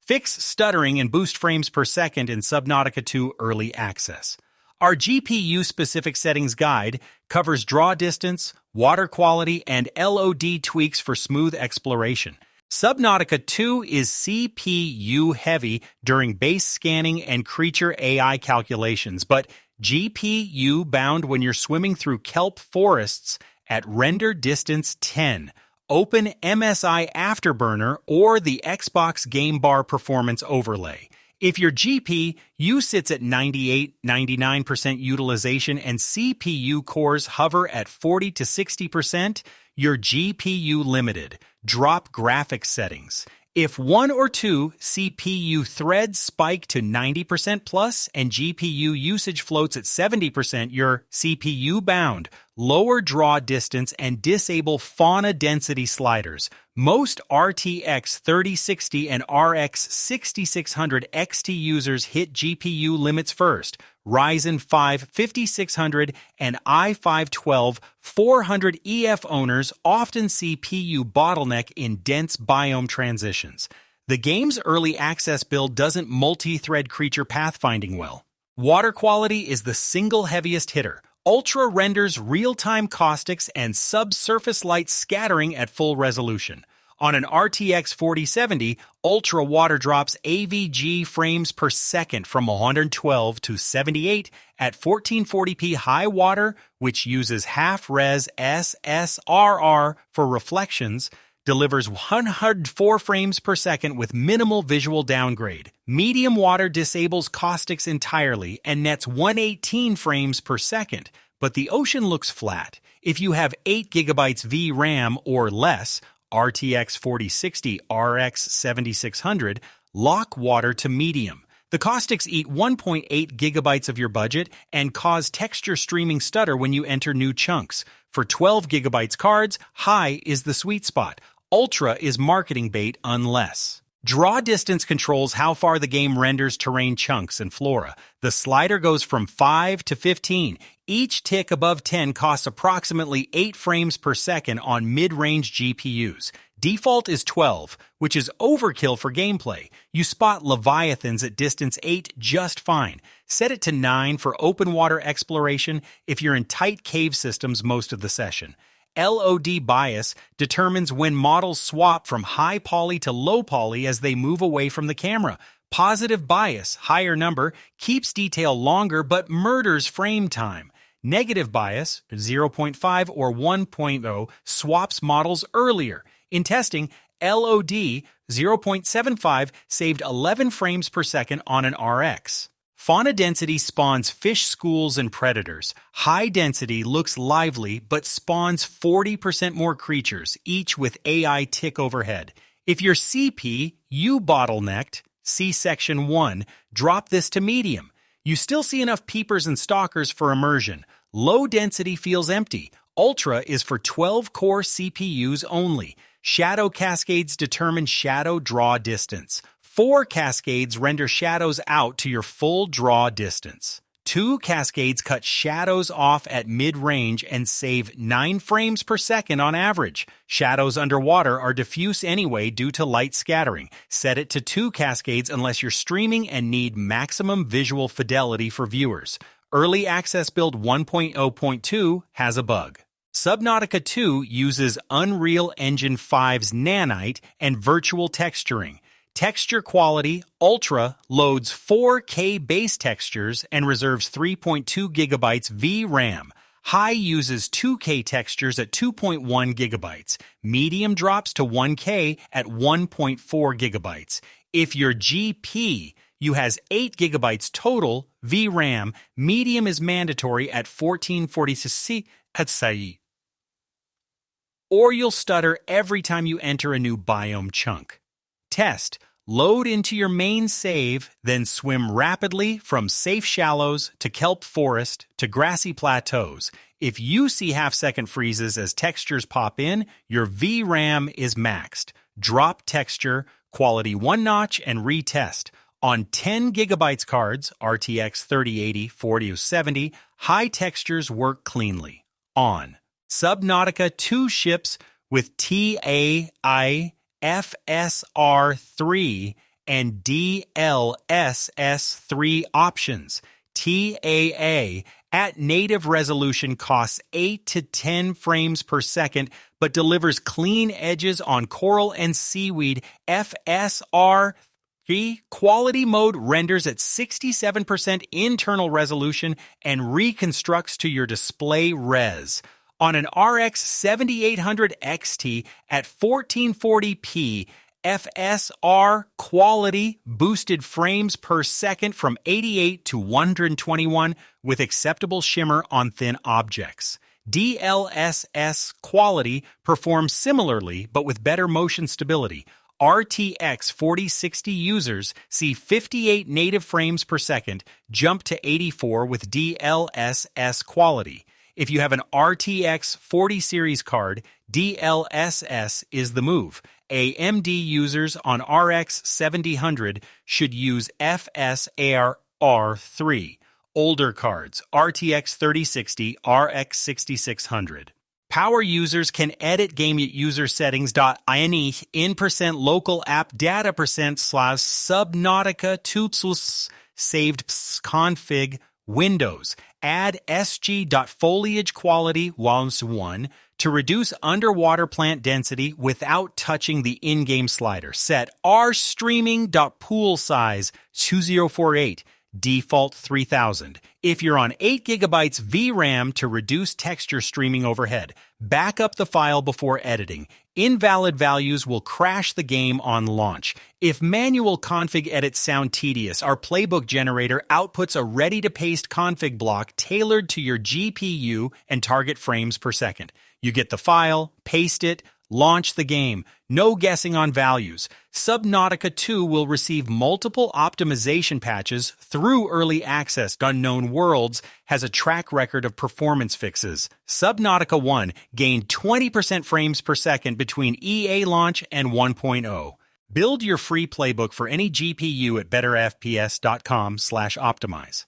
Fix stuttering and boost frames per second in Subnautica 2 Early Access. Our GPU-specific settings guide covers draw distance, water quality, and LOD tweaks for smooth exploration. Subnautica 2 is CPU-heavy during base scanning and creature AI calculations, but GPU-bound when you're swimming through kelp forests at render distance 10. Open MSI Afterburner or the Xbox Game Bar Performance Overlay. If your GPU sits at 98-99% utilization and CPU cores hover at 40 to 60%, you're GPU limited. Drop graphics settings. If one or two CPU threads spike to 90% plus and GPU usage floats at 70%, you're CPU bound. Lower draw distance and disable fauna density sliders. Most RTX 3060 and RX 6600 XT users hit GPU limits first. Ryzen 5 5600 and i5 12 400 EF owners often see CPU bottleneck in dense biome transitions. The game's early access build doesn't multi-thread creature pathfinding well. Water quality is the single heaviest hitter. Ultra renders real-time caustics and subsurface light scattering at full resolution. On an RTX 4070, Ultra water drops AVG frames per second from 112 to 78 at 1440p high water, which uses half-res SSRR for reflections, delivers 104 frames per second with minimal visual downgrade. Medium water disables caustics entirely and nets 118 frames per second, but the ocean looks flat. If you have 8 GB VRAM or less, RTX 4060 RX 7600, lock water to medium. The caustics eat 1.8 gigabytes of your budget and cause texture streaming stutter when you enter new chunks. For 12 gigabytes cards, high is the sweet spot. Ultra is marketing bait unless. Draw distance controls how far the game renders terrain chunks and flora. The slider goes from 5 to 15. Each tick above 10 costs approximately 8 frames per second on mid-range GPUs. Default is 12, which is overkill for gameplay. You spot leviathans at distance 8 just fine. Set it to 9 for open water exploration if you're in tight cave systems most of the session. LOD bias determines when models swap from high poly to low poly as they move away from the camera. Positive bias, higher number, keeps detail longer but murders frame time. Negative bias, 0.5 or 1.0, swaps models earlier. In testing, LOD 0.75 saved 11 frames per second on an RX. Fauna density spawns fish schools and predators. High density looks lively but spawns 40% more creatures, each with AI tick overhead. If your CPU bottlenecked, see Section 1, drop this to medium. You still see enough peepers and stalkers for immersion. Low density feels empty. Ultra is for 12-core CPUs only. Shadow cascades determine shadow draw distance. 4 cascades render shadows out to your full draw distance. 2 cascades cut shadows off at mid-range and save 9 frames per second on average. Shadows underwater are diffuse anyway due to light scattering. Set it to 2 cascades unless you're streaming and need maximum visual fidelity for viewers. Early Access Build 1.0.2 has a bug. Subnautica 2 uses Unreal Engine 5's Nanite and virtual texturing. Texture quality, Ultra, loads 4K base textures and reserves 3.2 gigabytes VRAM. High uses 2K textures at 2.1 gigabytes. Medium drops to 1K at 1.4 gigabytes. If your GPU has 8 gigabytes total VRAM, medium is mandatory at 1440 at SAI. Or you'll stutter every time you enter a new biome chunk. Test. Load into your main save, then swim rapidly from safe shallows to kelp forest to grassy plateaus. If you see half-second freezes as textures pop in, your VRAM is maxed. Drop texture, quality 1 notch, and retest. On 10 gigabytes cards, RTX 3080, 4070, high textures work cleanly. On. Subnautica 2 ships with TAI FSR3 and DLSS3 options. TAA at native resolution costs 8 to 10 frames per second, but delivers clean edges on coral and seaweed. FSR quality mode renders at 67% internal resolution and reconstructs to your display res. On an RX 7800 XT at 1440p, FSR quality boosted frames per second from 88 to 121 with acceptable shimmer on thin objects. DLSS quality performs similarly but with better motion stability. RTX 4060 users see 58 native frames per second jump to 84 with DLSS quality. If you have an RTX 40 series card, DLSS is the move. AMD users on RX 7000 should use FSR3. Older cards, RTX 3060, RX 6600. Power users can edit game.user-settings.ini in %local app data %/Subnautica tutsus saved config Windows. Add sg.foliage quality once one to reduce underwater plant density without touching the in-game slider. Set rstreaming.pool size 2048, default 3000. If you're on 8 GB VRAM to reduce texture streaming overhead, back up the file before editing. Invalid values will crash the game on launch. If manual config edits sound tedious, our playbook generator outputs a ready-to-paste config block tailored to your GPU and target frames per second. You get the file, paste it, launch the game. No guessing on values. Subnautica 2 will receive multiple optimization patches through early access. Unknown Worlds has a track record of performance fixes. Subnautica 1 gained 20% frames per second between EA launch and 1.0. Build your free playbook for any GPU at betterfps.com/optimize.